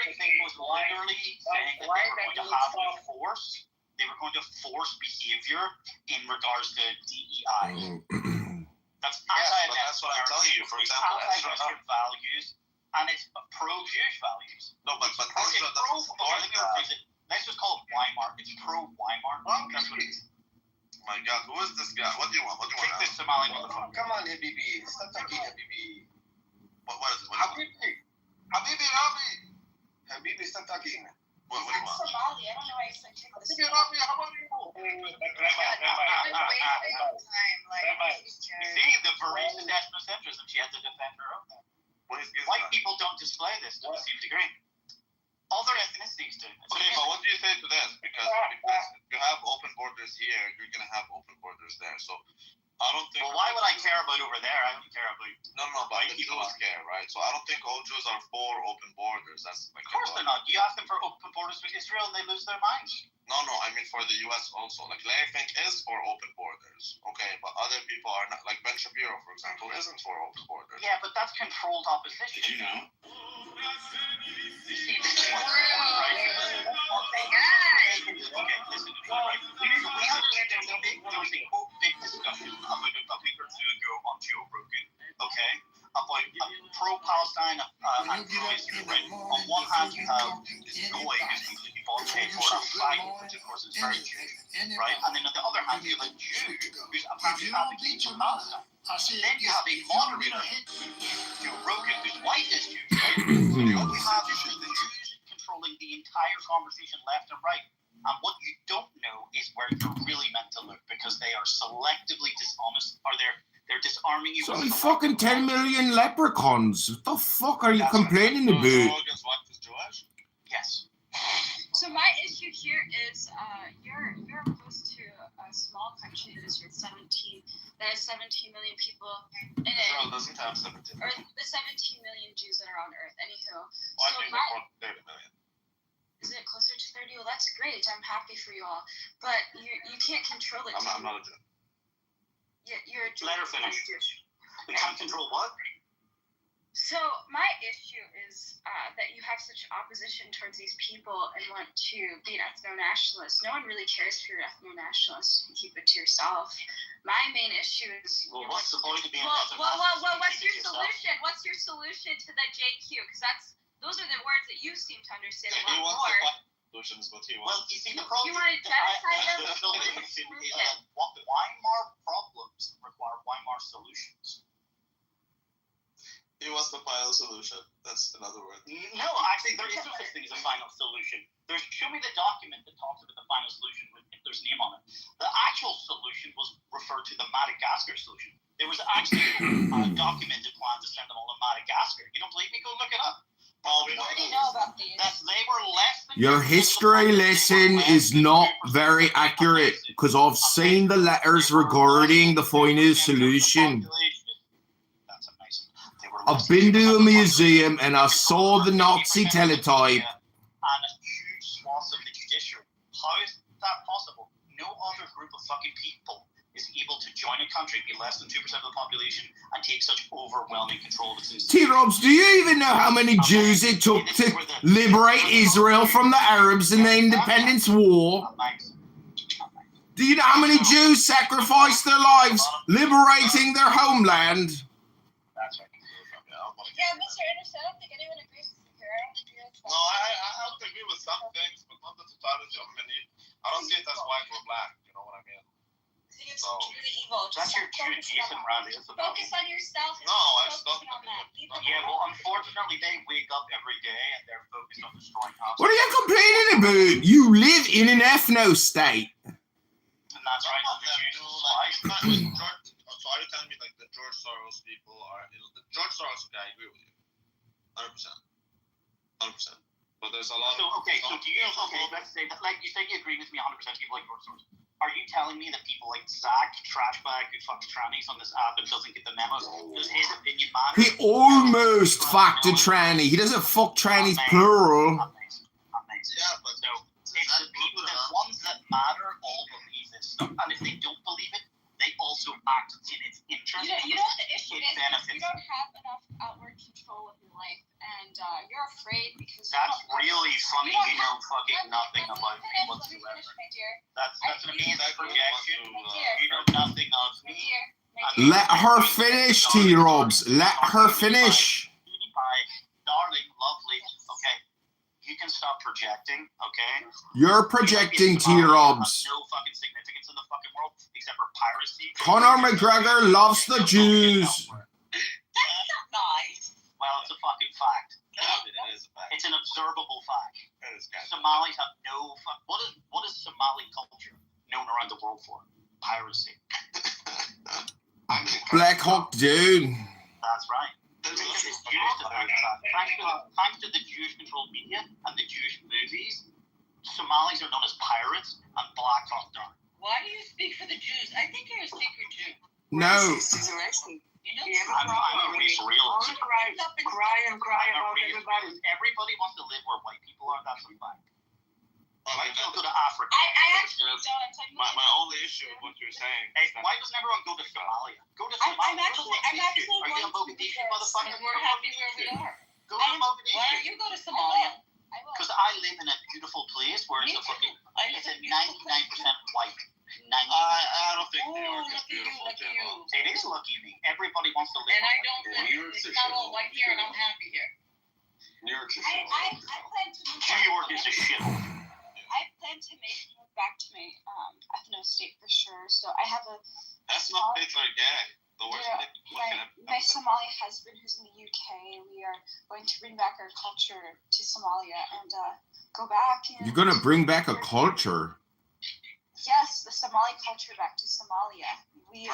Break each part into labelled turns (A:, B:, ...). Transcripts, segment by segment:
A: thing was literally saying that they were going to have to force. They were going to force behavior in regards to DEI. That's
B: that's what I'm telling you. For example,
A: anti-Western values, and it's pro-Jewish values.
B: No, but
A: let's just call it Weimar. It's pro-Weimar. That's what it is.
B: Oh my God, who is this guy? What do you want?
A: Kick this Somali motherfucker.
C: Come on, Habibi. Stop talking, Habibi.
B: What is it?
C: Habibi, Habibi, stop talking.
B: What do you want?
D: Somali. I don't know why you're so ticklish.
B: Habibi, how about you?
A: You see, the voracious ethnocentrism, she had to defend her own. White people don't display this to the same degree. Other ethnicities do.
B: Okay, but what do you say to this? Because you have open borders here, you're going to have open borders there. So I don't think...
A: Well, why would I care about over there? I don't care about...
B: No, but the Jews care, right? So I don't think all Jews are for open borders. That's like...
A: Of course they're not. You ask them for open borders with Israel and they lose their minds.
B: No, I mean for the U.S. also. Like, Larry Fink is for open borders, okay? But other people are not. Like Ben Shapiro, for example, isn't for open borders.
A: Yeah, but that's controlled opposition.
B: Did you know?
A: You see, this is what right? Okay, listen. There was a big discussion about a week or two ago on Joe Rogan, okay, about pro-Palestine and pro-Israel, right? On one hand, you have this guy who's completely bought paid for that fight, which of course is very Jewish, right? And then on the other hand, you have a Jew who's apparently advocating for Palestine. Then you have a moderator, Joe Rogan, whose wife is Jewish, right? So you have the Jews controlling the entire conversation left and right. And what you don't know is where you're really meant to look, because they are selectively dishonest, or they're disarming you.
E: It's only fucking 10 million leprechauns. What the fuck are you complaining about?
A: Yes.
D: So my issue here is you're opposed to a small country that has 17 million people in it.
B: Israel doesn't have 17
D: or
B: million.
D: the 17 million Jews that are on Earth. Anywho,
B: I think they're more than 30 million.
D: Is it closer to 30? Well, that's great. I'm happy for you all, but you can't control it.
B: I'm not a Jew.
D: You're a Jew.
A: Let her finish. We can't control what?
D: So my issue is that you have such opposition towards these people and want to be an ethno-nationalist. No one really cares if you're an ethno-nationalist. You keep it to yourself. My main issue is...
A: Well, what's the point of being
D: well, what's your solution? What's your solution to the JQ? Because those are the words that you seem to understand a lot more.
B: Solution is what he
A: Well,
B: wants.
A: you see, the problem...
D: You want to genocide them?
A: The solution is that Weimar problems require Weimar solutions.
B: He wants the final solution. That's another word.
A: No, actually, there is no such thing as a final solution. Show me the document that talks about the final solution with Hitler's name on it. The actual solution was referred to the Madagascar solution. There was actually a documented plan to send them all to Madagascar. You don't believe me? Go look it up.
D: What do you know about these?
A: That they were less than...
E: Your history lesson is not very accurate, because I've seen the letters regarding the final solution. I've been to a museum and I saw the Nazi teletype.
A: And a huge swath of the judiciary. How is that possible? No other group of fucking people is able to join a country, be less than 2% of the population, and take such overwhelming control of its institutions.
E: T-Robs, do you even know how many Jews it took to liberate Israel from the Arabs in the Independence War? Do you know how many Jews sacrificed their lives liberating their homeland?
A: That's right.
D: Yeah, Mr. Anderson, I don't think anyone agrees with you here.
B: No, I don't agree with some things, but not the totality of many. I don't see it as white or black, you know what I mean?
D: It's really evil.
A: That's your true Jason Randy.
D: Focus on yourself.
B: No, I just don't.
D: On that.
A: Yeah, well, unfortunately, they wake up every day and they're focused on destroying us.
E: What are you complaining about? You live in an ethno-state.
A: And that's right.
B: So are you telling me like the George Soros people are the George Soros guy? I agree with you, 100%. But there's a lot.
A: So do you? Okay, let's say that, like you say, you agree with me 100%. People like George Soros. Are you telling me that people like Zach Trashbag, who fucks trannies on this app and doesn't get the memos, does his opinion matter?
E: He almost fucked a tranny. He doesn't fuck trannies plural.
A: Amazing. Yeah, but no, it's the people, the ones that matter, all believe this stuff, and if they don't believe it, they also act in its interest.
D: You know what the issue is?
A: Benefits.
D: You don't have enough outward control of your life, and you're afraid because
A: That's really funny.
D: you don't
A: You know fucking nothing
D: let me
A: about me
D: finish,
A: whatsoever.
D: my dear.
A: That's an amazing projection.
D: My dear.
A: You know nothing of
D: My
A: me.
D: dear. My dear.
E: Let her finish, T-Robs. Let her finish.
A: PewDiePie, darling, lovely. Okay, you can stop projecting. Okay.
E: You're projecting, T-Robs.
A: No fucking significance in the fucking world except for piracy.
E: Conor McGregor loves the Jews.
D: That's not nice.
A: Well, it's a fucking fact.
B: It is a fact.
A: It's an observable fact.
B: It is kind of-
A: Somalis have no fuck. What is Somali culture known around the world for? Piracy.
E: Black Hawk dude.
A: That's right. Thanks to the Jewish-controlled media and the Jewish movies, Somalis are known as pirates and Black Hawk Down.
F: Why do you speak for the Jews? I think you're a secret Jew.
E: No.
F: You know,
A: I'm a race realist.
F: cry about everybody.
A: Everybody wants to live where white people are. That's a fact.
B: Like
A: White people go
B: that,
A: to Africa.
D: I actually don't.
B: my only issue with what you're saying
A: Hey,
B: is that
A: why doesn't everyone go to Somalia? Go to
D: I'm
A: Somalia.
D: actually
A: Are you
D: going
A: a Mogadishu,
D: to
A: motherfucker?
F: we're happy where we are.
A: Go to
F: Why don't
A: Mogadishu.
F: you go to Somalia?
D: I will.
A: Because I live in a beautiful place where it's
F: Me
A: a fucking,
F: I
A: it's
F: live
A: a
F: in beautiful
A: 99% white. 99.
B: I don't think
F: Oh,
B: New York is
F: lucky you,
B: beautiful,
F: lucky
B: Jimbo.
F: you.
A: It is lucky me. Everybody wants to live.
F: And I
A: where
F: don't
A: white
F: live, it's not all white here, and I'm happy here.
C: New York's a
D: I
C: shithole.
D: plan to move
A: people are. New York is a shithole.
D: I plan to move back to my ethno state for sure. So I have a
B: That's not Hitler gay. The worst
D: Yeah,
B: thing
D: my Somali husband who's in the UK. We are going to bring back our culture to Somalia and go back. And
E: You're gonna bring back a culture.
D: Yes, the Somali culture back to Somalia. We.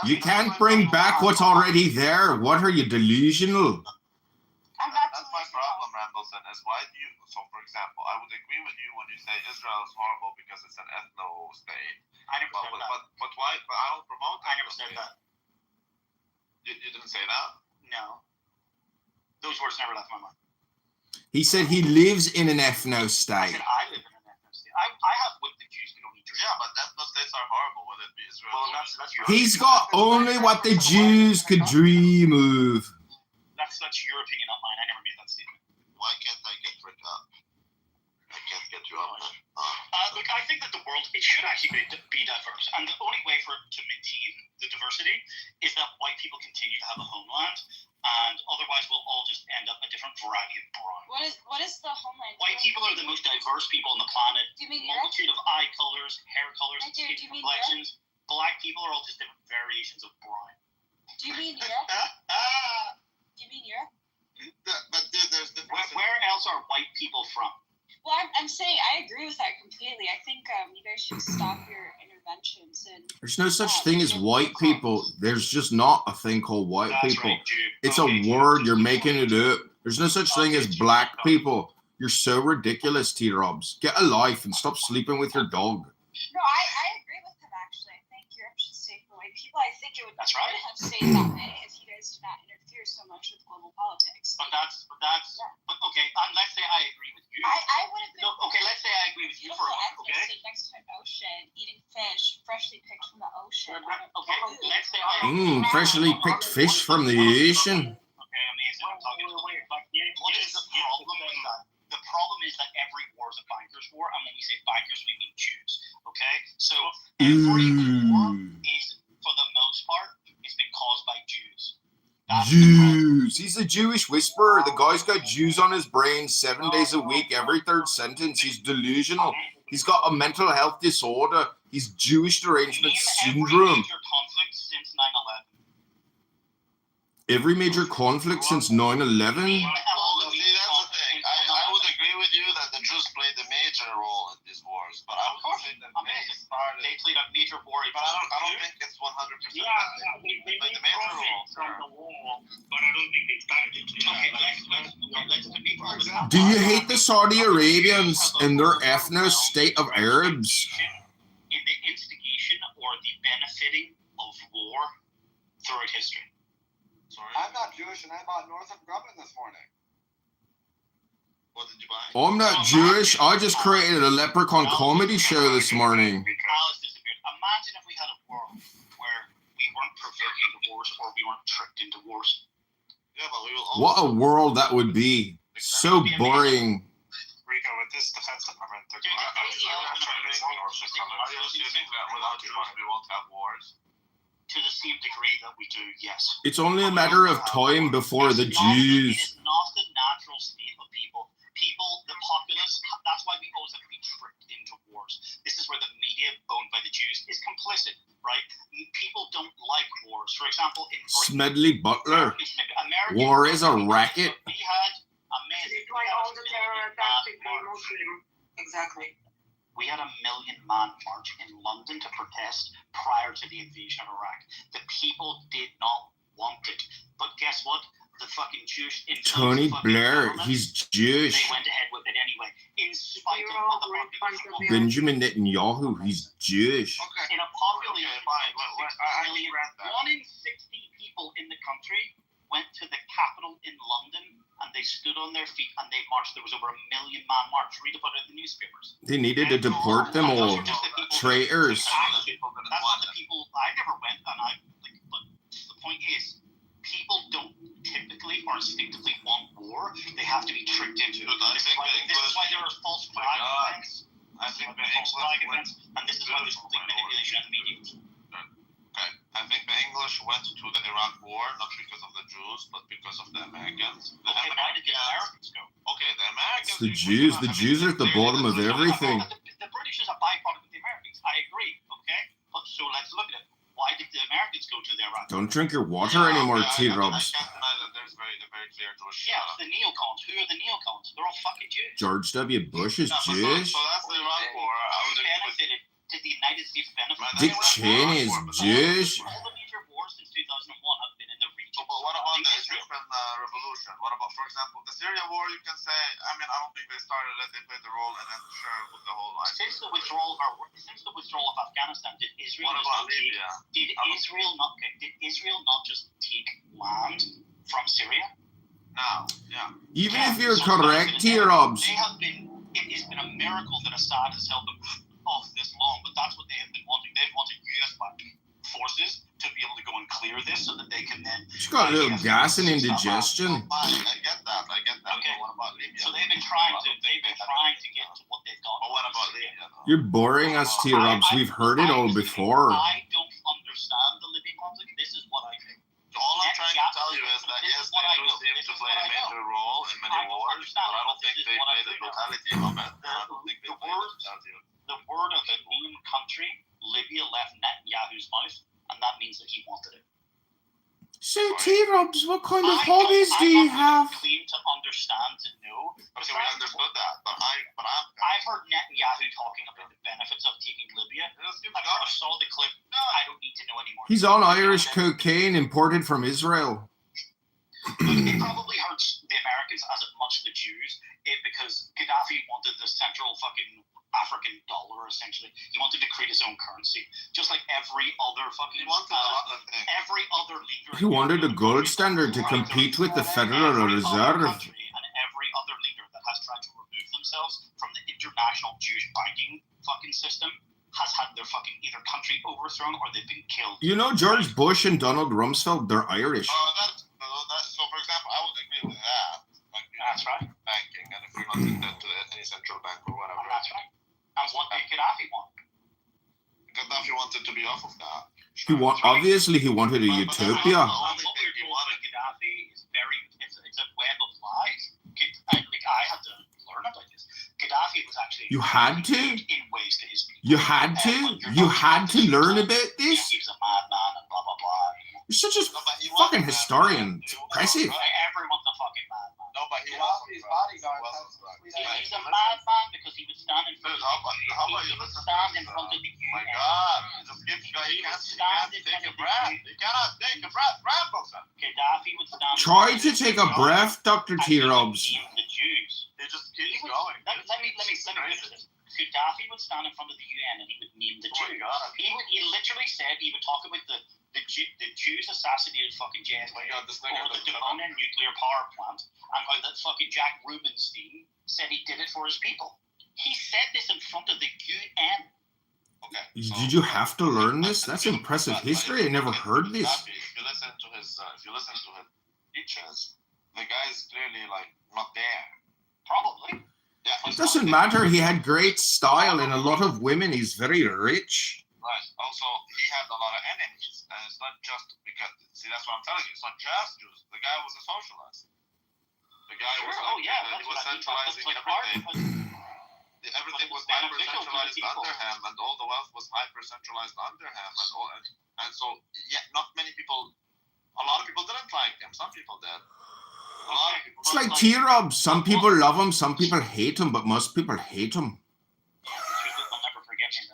E: You can't bring back what's already there. What are you, delusional?
D: I'm not
B: That's my problem, Rambleson, is why do you, so for example, I would agree with you when you say Israel is horrible because it's an ethno state.
A: I never said that.
B: But why, but I don't promote that.
A: I never said that.
B: You didn't say that?
A: No. Those words never left my mind.
E: He said he lives in an ethno
A: I
E: state.
A: said I live in an ethno state. I have with the Jews who don't eat
B: Yeah, but ethno states are horrible, whether it be Israel
A: Well,
B: or
A: that's your.
E: He's got only what the Jews could dream of.
A: That's your opinion, not mine. I never made that statement.
B: Why can't I get Rick up? I can't get you up.
A: Look, I think that the world, it should actually be diverse. And the only way for it to maintain the diversity is that white people continue to have a homeland. And otherwise, we'll all just end up a different variety of brown.
D: What is the homeland?
A: White people are the most diverse people on the planet.
D: Do you mean Europe?
A: Multitude of eye colors, hair colors,
D: I do.
A: skin
D: Do you mean
A: complexions. Black people are all just different variations of brown.
D: Do you mean Europe? Do you mean Europe?
B: But dude, there's different.
A: Where else are white people from?
D: Well, I'm saying I agree with that completely. I think you guys should stop your interventions and.
E: There's no such thing as white people. There's just not a thing called white
A: That's
E: people.
A: right, Jude.
E: It's
A: Okay,
E: a
A: Jude,
E: word.
A: just
E: You're
A: keep
E: making
A: going.
E: it up. There's no such thing as black people. You're so ridiculous, T-Robs. Get a life and stop sleeping with your dog.
D: No, I agree with him actually. I think Europe should stay for white people. I think it would
A: That's right.
D: have stayed that way if you guys did not interfere so much with global politics.
A: But okay. Let's say I agree with you.
D: I would have been.
A: No, okay, let's say I agree with you for
D: Beautiful
A: a moment,
D: ethno
A: okay?
D: state next to an ocean, eating fish freshly picked from the ocean.
A: Okay, let's say I agree.
E: Freshly picked fish from the ocean.
A: Okay, amazing. I'm talking to what is the problem with that? The problem is that every war is a bankers' war, and when we say bankers, we mean Jews. Okay, so every war is, for the most part, it's been caused by Jews. That's the problem.
E: Jews. He's a Jewish whisperer. The guy's got Jews on his brain 7 days a week, every third sentence. He's delusional. He's got a mental health disorder. He's Jewish derangement
A: Name every
E: syndrome.
A: major conflict since 9/11.
E: Every major conflict since 9/11.
B: Well, see, that's the thing. I would agree with you that the Jews played a major role in these wars, but I would say that they started.
A: They played a major war.
B: But I don't think it's 100%. They played a major role.
G: From the war, but I don't think they started it.
A: Okay, let's debate for this.
E: Do you hate the Saudi Arabians and their ethno state of Arabs?
A: In the instigation or the benefiting of war throughout history.
B: Sorry.
C: I'm not Jewish and I bought Northrop Grumman this morning.
B: What did you buy?
E: I'm not Jewish. I just created a leprechaun comedy show this morning.
A: Alice disappeared. Imagine if we had a world where we weren't provoked into wars or we weren't tricked into wars.
B: Yeah, but we will
E: What a
B: also.
E: world that would be. So boring.
G: Rico, with this defense department, they're
B: Are you assuming that without Jews we won't have wars?
A: To the same degree that we do, yes.
E: It's only a matter of time before the
A: It is
E: Jews.
A: not the natural state of people. People, the populace, that's why we always have to be tricked into wars. This is where the media owned by the Jews is complicit, right? People don't like wars. For example, in Britain,
E: Smedley Butler.
A: American
E: War is a racket.
A: We had amazing.
F: It's why all the terror attacks became Muslim. Exactly.
A: We had a 1 million man march in London to protest prior to the invasion of Iraq. The people did not want it. But guess what? The fucking Jewish
E: Tony Blair,
A: government,
E: he's Jewish.
A: they went ahead with it anyway. In spite of what the population wanted.
E: Benjamin Netanyahu, he's Jewish.
B: Okay.
A: In a population
B: Okay, fine. I
A: million,
B: read that.
A: 1 in 60 people in the country went to the capital in London and they stood on their feet and they marched. There was over 1 million man march. Read about it in the newspapers.
E: They needed to deport them all. Traitors.
A: That's not the people. I never went, and but the point is, people don't typically or instinctively want war. They have to be tricked into it. This is why there are false flag events.
B: I think the
A: False flag
B: English.
A: events, and this is why there's complete manipulation of the media.
B: Okay, I think the English went to the Iraq War not because of the Jews, but because of the Americans. The
A: Okay, why did the Americans go?
B: Okay, the Americans.
E: It's the Jews. The Jews are at the bottom of everything.
A: The British is a byproduct of the Americans. I agree. Okay, but so let's look at it. Why did the Americans go to the Iraq?
E: Don't drink your water anymore,
B: I
E: T-Robs.
B: can't deny that there's very clear Jewish.
A: Yeah, it's the neocons. Who are the neocons? They're all fucking Jews.
E: George W. Bush is
B: So
E: Jewish.
B: that's the Iraq War. I would agree with you.
A: Did the United States benefit?
E: Dick Cheney is Jewish.
A: All the major wars since 2001 have been in the region.
B: But what about the
A: Israel?
B: Egyptian revolution? What about, for example, the Syria war? You can say, I mean, I don't think they started it. They played the role, and then sure with the whole line.
A: Since the withdrawal of Afghanistan, did Israel
B: What
A: just
B: about
A: take,
B: Libya?
A: did Israel not just take land from Syria?
B: Now, yeah.
E: Even
A: Yeah,
E: if you're
A: so
E: correct,
A: they
E: T-Robs.
A: have been. It has been a miracle that Assad has held them off this long, but that's what they have been wanting. They've wanted U.S.-backed forces to be able to go and clear this so that they can then.
E: She's got a little gas and indigestion.
B: I get that.
A: Okay.
B: But what about Libya?
A: So they've been trying to get to what they've got.
B: But what about Libya? Though?
E: You're boring us, T-Robs. We've heard it all before.
A: I don't understand the Libyan conflict. This is what I think.
B: All I'm trying to tell you is that yes, they do seem to play a major role in many wars, but I don't think they play the totality of it. I don't think they play the totality of it.
A: The word of the name country, Libya left Netanyahu's mouth, and that means that he wanted it.
E: So, T-Robs, what kind of hobbies do you have?
A: Claim to understand, to know.
B: Okay, we understood that, but
A: I've heard Netanyahu talking about the benefits of taking Libya. I never saw the clip. No, I don't need to know anymore.
E: He's on Irish cocaine imported from Israel.
A: It probably hurts the Americans as much the Jews, because Gaddafi wanted the central fucking African dollar, essentially. He wanted to create his own currency, just like every other fucking.
B: he wanted a lot of things.
A: Every other leader.
E: He wanted a gold standard to compete with the Federal Reserve.
A: And every other leader that has tried to remove themselves from the international Jewish banking fucking system has had their fucking either country overthrown or they've been killed.
E: You know, George Bush and Donald Rumsfeld, they're Irish.
B: So, for example, I would agree with that. Like,
A: That's right.
B: banking, and if you're not in debt to any central bank or whatever.
A: And that's right. That's what Gaddafi wanted.
B: Gaddafi wanted to be off of that.
E: Obviously, he wanted a utopia.
A: What we're doing with Gaddafi is it's a web of lies. I had to learn about this. Gaddafi was actually
E: You had to?
A: in ways to his people.
E: You had to? You had to learn about this?
A: He was a madman and blah blah blah.
E: You're such a fucking historian. It's impressive.
A: Everyone's a fucking madman.
B: No, but he
C: Gaddafi's bodyguard
A: He's a madman because he would stand in front of
B: How about you listen to
A: the UN.
B: My God, just give you can't take a breath. You cannot take a breath.
A: Gaddafi would stand.
E: Try to take a breath, Dr. T-Robs.
A: The Jews.
B: He just keeps going.
A: Let me finish this. Gaddafi would stand in front of the UN and he would name the Jews. He literally said he would talk about the Jews assassinated fucking JFK over the Devonian nuclear power plant and how that fucking Jack Rubenstein said he did it for his people. He said this in front of the UN.
B: Okay.
E: Did you have to learn this? That's impressive history. I never heard this.
B: If you listen to his speeches, the guy is clearly like not there.
A: Probably.
B: Yeah,
E: It doesn't matter. He had great style and a lot of women. He's very rich.
B: Right. Also, he had a lot of enemies, and it's not just because. See, that's what I'm telling you. It's not just Jews. The guy was a socialist. The guy was.
A: Sure. Oh
B: like,
A: yeah.
B: he
A: That's
B: was
A: what I mean.
B: centralizing
A: That's like
B: everything.
A: art,
B: Everything was
A: it's beneficial to the
B: hyper-centralized
A: people.
B: under him, and all the wealth was hyper-centralized under him, and so yeah, not many people. A lot of people didn't like him. Some people did. A lot of people.
E: It's like T-Rob. Some people love him, some people hate him, but most people hate him.
A: I'll never forget him.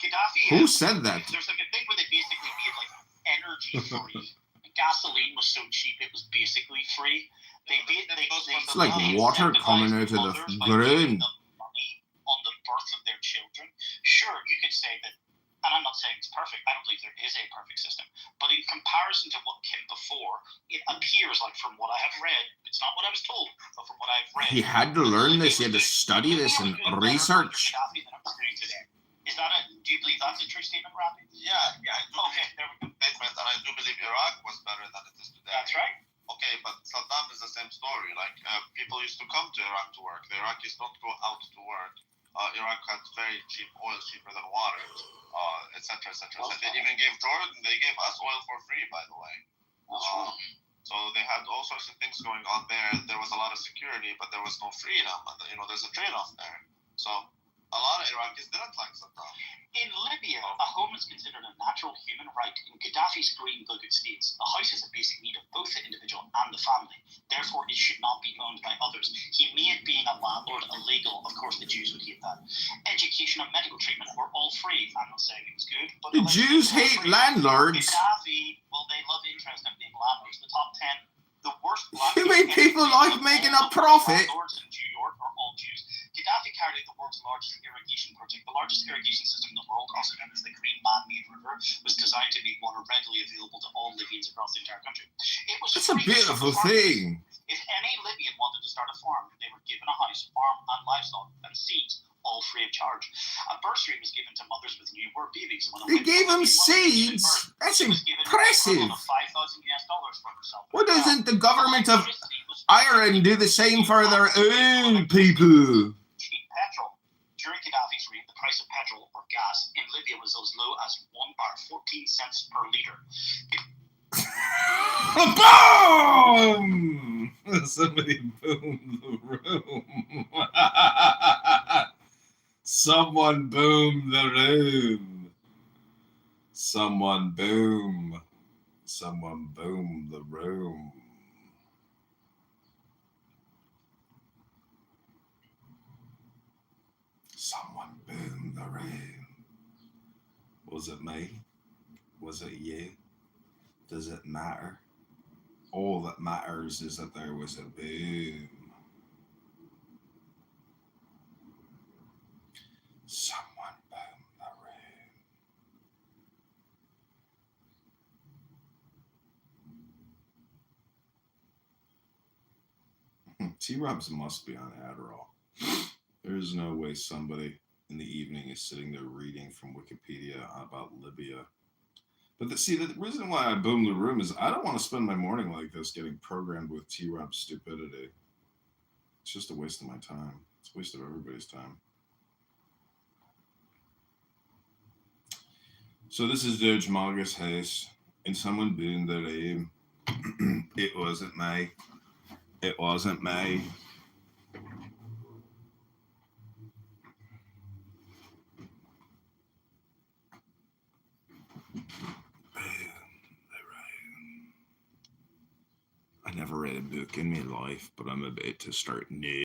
A: Gaddafi.
E: Who said that?
A: There's like a thing where they basically made like energy free. Gasoline was so cheap it was basically free.
E: It's like water coming out of the ground.
A: Money on the birth of their children. Sure, you could say that, and I'm not saying it's perfect. I don't believe there is a perfect system. But in comparison to what came before, it appears like from what I have read, it's not what I was told, but from what I've read.
E: He had to learn this. He had to study this and research.
A: Is that do you believe that's a true statement, Robbie?
B: Yeah, I do.
A: Okay, there we go.
B: Statement, and I do believe Iraq was better than it is today.
A: That's right.
B: Okay, but Saddam is the same story. Like, people used to come to Iraq to work. The Iraqis don't go out to work. Iraq had very cheap oil, cheaper than water, etc., etc. So they even gave Jordan, they gave us oil for free, by the way. So they had all sorts of things going on there. There was a lot of security, but there was no freedom. And, there's a trade-off there. So a lot of Iraqis didn't like Saddam.
A: In Libya, a home is considered a natural human right. In Gaddafi's Green Book, it states, a house is a basic need of both the individual and the family. Therefore, it should not be owned by others. He made being a landlord illegal. Of course, the Jews would hate that. Education and medical treatment were all free. I'm not saying it was good, but
E: The Jews hate landlords.
A: Gaddafi, well, they love interest in being landlords. The top 10, the worst black
E: You mean people like making a profit?
A: landlords in New York are all Jews. Gaddafi carried out the world's largest irrigation project. The largest irrigation system in the world, also known as the Green Man-Made River, was designed to make water readily available to all Libyans across the entire country. It was
E: It's a
A: free
E: beautiful
A: for farmers.
E: thing.
A: If any Libyan wanted to start a farm, they were given a house, farm, and livestock, and seeds, all free of charge. A bursary was given to mothers with newborn babies. When a
E: They
A: woman
E: gave him
A: was given
E: seeds.
A: birth,
E: That's
A: she was given the
E: impressive.
A: equivalent of $5,000 for herself.
E: Why doesn't the government of
A: Electricity was
E: Ireland do the same for their own people?
A: cheap petrol. During Gaddafi's reign, the price of petrol or gas in Libya was as low as 14 cents per litre.
E: Boom! Somebody boomed the room. Someone boom the room. Someone boom. Someone boom the room. Someone boom the room. Was it me? Was it you? Does it matter? All that matters is that there was a boom. Someone boom the room. T-Robs must be on Adderall. There's no way somebody in the evening is sitting there reading from Wikipedia about Libya. But the reason why I boom the room is I don't want to spend my morning like this getting programmed with T-Rob's stupidity. It's just a waste of my time. It's a waste of everybody's time. So this is Doge Margus House, and someone boomed the room. It wasn't me. It wasn't me. I never read a book in my life, but I'm about to start now.